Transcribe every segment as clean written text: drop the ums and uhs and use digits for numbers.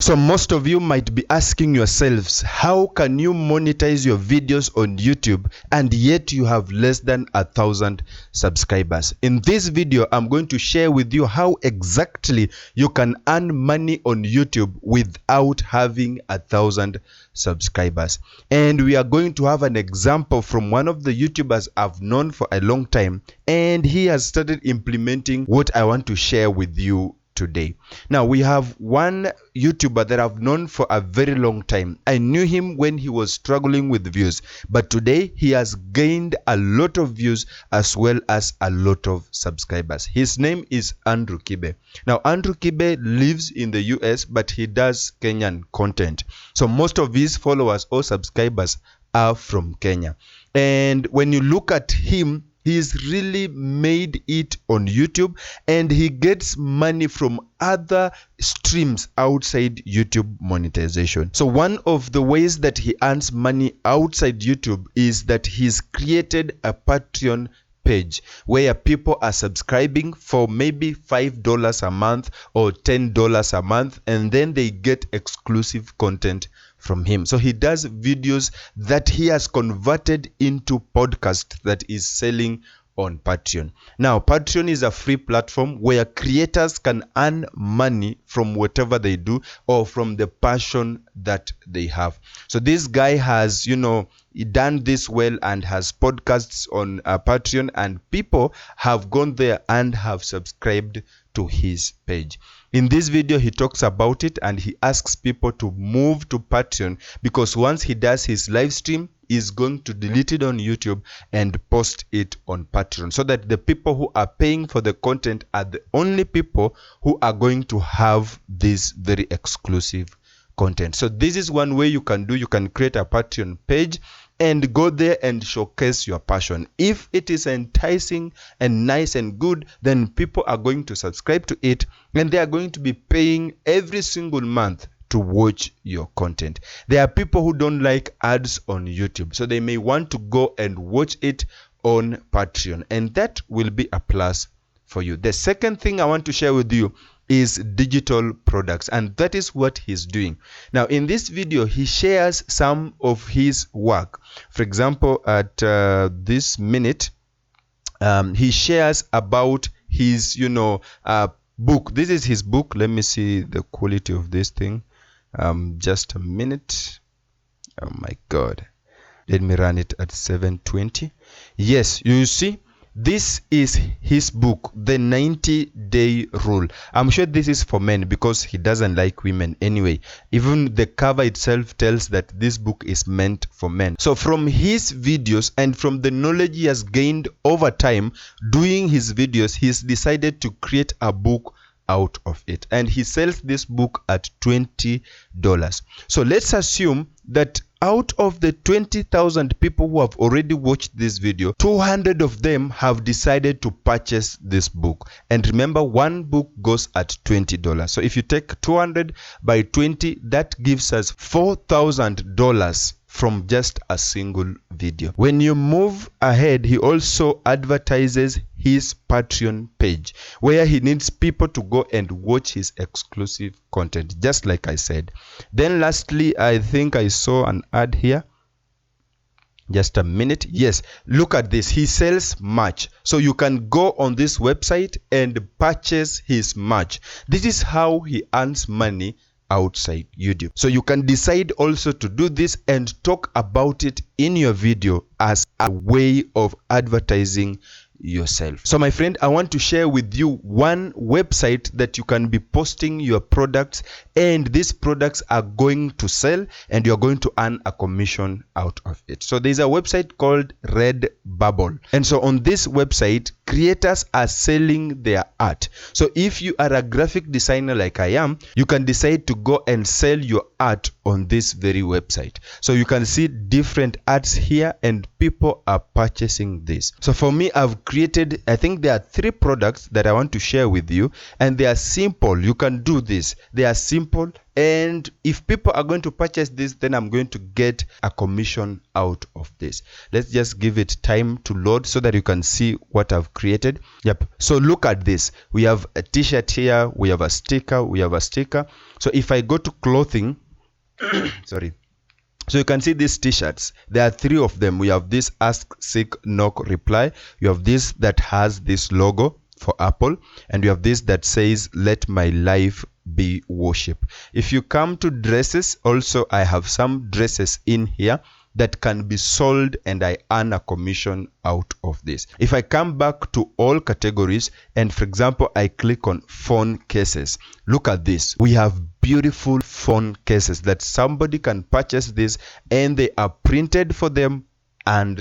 So most of you might be asking yourselves, how can you monetize your videos on YouTube and yet you have less than 1,000 subscribers? In this video, I'm going to share with you how exactly you can earn money on YouTube without having 1,000 subscribers. And we are going to have an example from one of the YouTubers I've known for a long time, and he has started implementing what I want to share with you today. Now, we have one YouTuber that I've known for a very long time. I knew him when he was struggling with views, but today he has gained a lot of views as well as a lot of subscribers. His name is Andrew Kibe. Now, Andrew Kibe lives in the US, but he does Kenyan content. So most of his followers or subscribers are from Kenya. And when you look at him, he's really made it on YouTube, and he gets money from other streams outside YouTube monetization. So one of the ways that he earns money outside YouTube is that he's created a Patreon page where people are subscribing for maybe $5 a month or $10 a month, and then they get exclusive content from him. So he does videos that he has converted into podcast that is selling on Patreon. Now, Patreon is a free platform where creators can earn money from whatever they do or from the passion that they have. So this guy has, done this well and has podcasts on Patreon, and people have gone there and have subscribed to his page. In this video, he talks about it and he asks people to move to Patreon, because once he does his live stream, he's going to delete it on YouTube and post it on Patreon, so that the people who are paying for the content are the only people who are going to have this very exclusive content. So this is one way you can do. You can create a Patreon page and go there and showcase your passion. If it is enticing and nice and good, then people are going to subscribe to it, and they are going to be paying every single month to watch your content. There are people who don't like ads on YouTube, so they may want to go and watch it on Patreon, and that will be a plus for you. The second thing I want to share with you is digital products, and that is what he's doing. Now, in this video, he shares some of his work. For example, at this minute, he shares about his, book. This is his book. Let me see the quality of this thing. Just a minute. Oh my God. Let me run it at 720. Yes, you see, this is his book, The 90-Day Rule. I'm sure this is for men because he doesn't like women anyway. Even the cover itself tells that this book is meant for men. So from his videos and from the knowledge he has gained over time doing his videos, he's decided to create a book out of it, and he sells this book at $20. So let's assume that out of the 20,000 people who have already watched this video, 200 of them have decided to purchase this book. And remember, one book goes at $20. So if you take 200 by 20, that gives us $4,000 from just a single video. When you move ahead, he also advertises his Patreon page, where he needs people to go and watch his exclusive content, just like I said. Then lastly, I think I saw an ad here. Just a minute. Yes, look at this. He sells merch. So you can go on this website and purchase his merch. This is how he earns money outside YouTube. So you can decide also to do this and talk about it in your video as a way of advertising yourself. So my friend, I want to share with you one website that you can be posting your products, and these products are going to sell and you're going to earn a commission out of it. So there's a website called Redbubble, and so on this website, creators are selling their art. So if you are a graphic designer like I am, you can decide to go and sell your art on this very website. So you can see different arts here and people are purchasing this. So for me, I've created, I think there are 3 products that I want to share with you, and they are simple. You can do this. They are simple And if people are going to purchase this, then I'm going to get a commission out of this. Let's just give it time to load so that you can see what I've created. Yep. So look at this. We have a t-shirt here. We have a sticker. We have a sticker. So if I go to clothing, sorry. So you can see these t-shirts. There are 3 of them. We have this ask, seek, knock, reply. You have this that has this logo for Apple, and you have this that says let my life be worship. If you come to dresses, also I have some dresses in here that can be sold and I earn a commission out of this. If I come back to all categories and for example I click on phone cases, look at this. We have beautiful phone cases that somebody can purchase this and they are printed for them and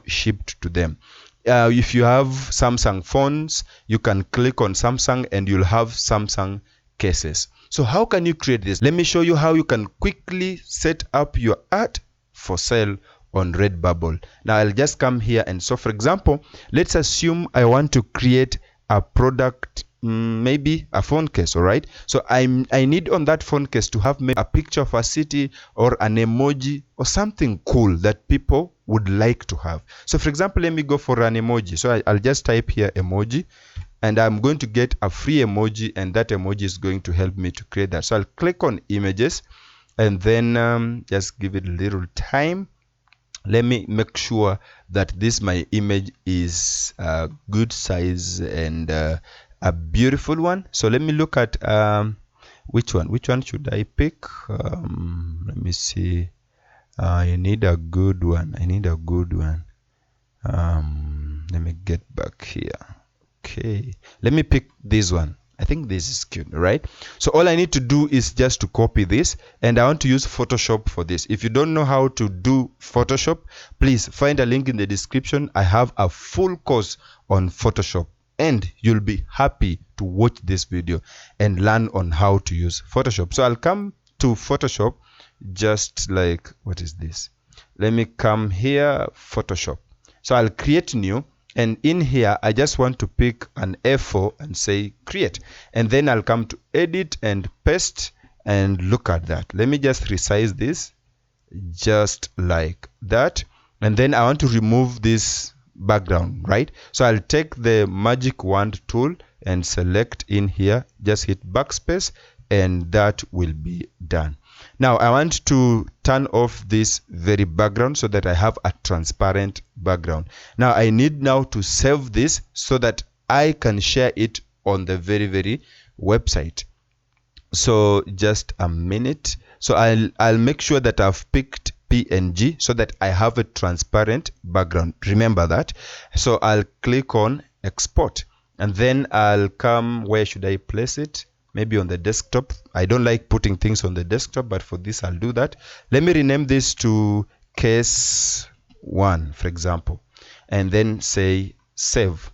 shipped to them. If you have Samsung phones, you can click on Samsung and you'll have Samsung cases. So how can you create this? Let me show you how you can quickly set up your art for sale on Redbubble. Now I'll just come here, and so for example, let's assume I want to create a product, maybe a phone case. All right, so I need on that phone case to have maybe a picture of a city or an emoji or something cool that people would like to have. So for example, let me go for an emoji. So I'll just type here emoji, and I'm going to get a free emoji, and that emoji is going to help me to create that. So I'll click on images, and then just give it a little time. Let me make sure that my image is a good size and a beautiful one. So let me look at which one should I pick. Let me see. I need a good one. Let me get back here. Okay, let me pick this one. I think this is cute, right? So all I need to do is just to copy this, and I want to use Photoshop for this. If you don't know how to do Photoshop, please find a link in the description. I have a full course on Photoshop, and you'll be happy to watch this video and learn on how to use Photoshop. So I'll come to Photoshop, just like, what is this? Let me come here, Photoshop. So I'll create new. And in here, I just want to pick an F4 and say create. And then I'll come to edit and paste, and look at that. Let me just resize this just like that. And then I want to remove this background, right? So I'll take the magic wand tool and select in here, just hit backspace, and that will be done. Now I want to turn off this very background so that I have a transparent background. Now I need now to save this so that I can share it on the very website. So just a minute. So I'll make sure that I've picked PNG so that I have a transparent background. Remember that. So I'll click on export, and then I'll come, where should I place it? Maybe on the desktop. I don't like putting things on the desktop, but for this I'll do that. Let me rename this to case 1, for example, and then say save.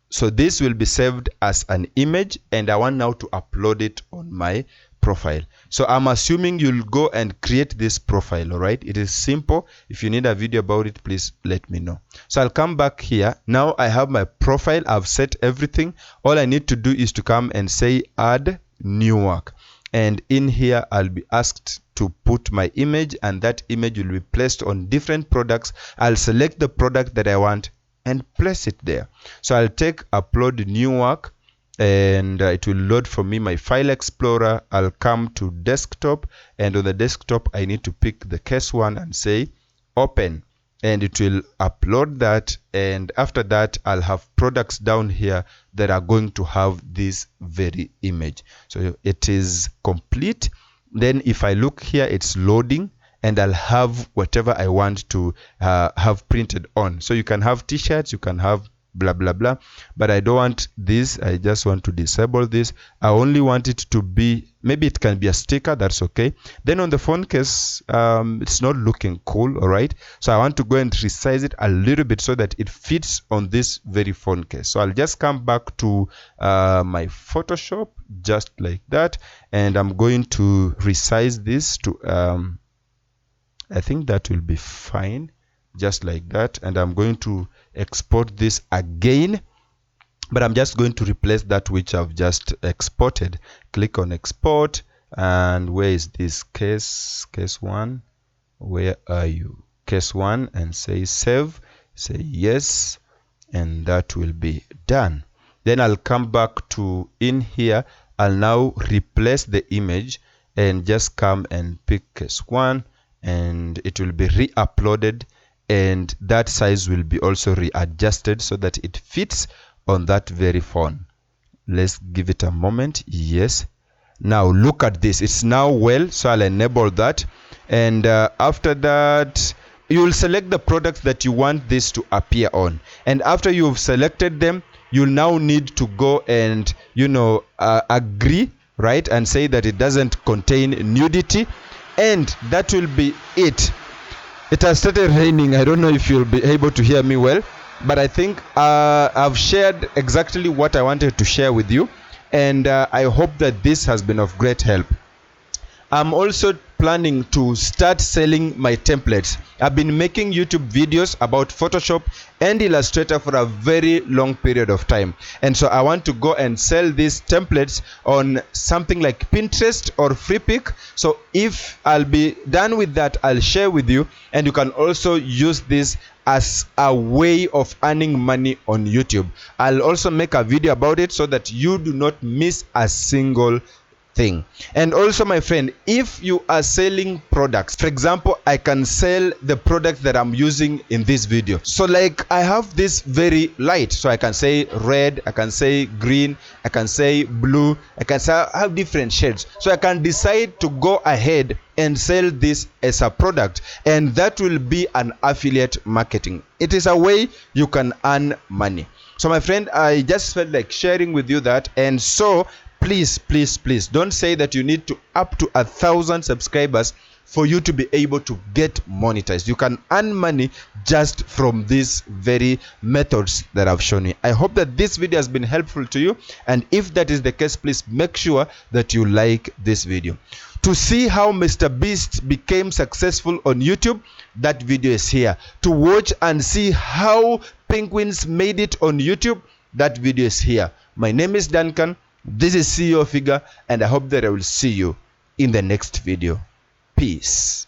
So this will be saved as an image, and I want now to upload it on my profile. So I'm assuming you'll go and create this profile. All right, it is simple. If you need a video about it, please let me know. So I'll come back here. Now I have my profile. I've set everything. All I need to do is to come and say add new work, and in here I'll be asked to put my image, and that image will be placed on different products. I'll select the product that I want and place it there. So I'll take upload new work, and it will load for me my file explorer. I'll come to desktop, and on the desktop I need to pick the case 1 and say open, and it will upload that. And after that I'll have products down here that are going to have this very image. So it is complete. Then if I look here, it's loading, and I'll have whatever I want to have printed on. So you can have t-shirts, you can have blah blah blah, but I don't want this. I just want to disable this. I only want it to be, maybe it can be a sticker, that's okay. Then on the phone case, it's not looking cool. All right, so I want to go and resize it a little bit so that it fits on this very phone case. So I'll just come back to my Photoshop, just like that, and I'm going to resize this to I think that will be fine, just like that. And I'm going to export this again, but I'm just going to replace that which I've just exported. Click on export, And where is this case 1? Where are you? Case 1, and say save, say yes, and that will be done. Then I'll come back to in here. I'll now replace the image and just come and pick case 1, and it will be re-uploaded, and that size will be also readjusted so that it fits on that very phone. Let's give it a moment. Yes. Now look at this. It's now well, so I'll enable that, and after that you will select the products that you want this to appear on, and after you've selected them, you'll now need to go and agree, right, and say that it doesn't contain nudity, and that will be it. It has started raining. I don't know if you'll be able to hear me well, but I think I've shared exactly what I wanted to share with you, and I hope that this has been of great help. I'm also planning to start selling my templates. I've been making YouTube videos about Photoshop and Illustrator for a very long period of time, and so I want to go and sell these templates on something like Pinterest or FreePic. So if I'll be done with that, I'll share with you, and you can also use this as a way of earning money on YouTube. I'll also make a video about it so that you do not miss a single thing. And also, my friend, if you are selling products, for example, I can sell the product that I'm using in this video. So like I have this very light, so I can say red, I can say green, I can say blue, I can say I have different shades, so I can decide to go ahead and sell this as a product, and that will be an affiliate marketing. It is a way you can earn money. So my friend, I just felt like sharing with you that, and so please don't say that you need to up to 1,000 subscribers for you to be able to get monetized. You can earn money just from these very methods that I've shown you. I hope that this video has been helpful to you, and if that is the case, please make sure that you like this video. To see how Mr. Beast became successful on YouTube, that video is here. To watch and see how penguins made it on YouTube, that video is here. My name is Duncan. This is CEO Figure, and I hope that I will see you in the next video. Peace.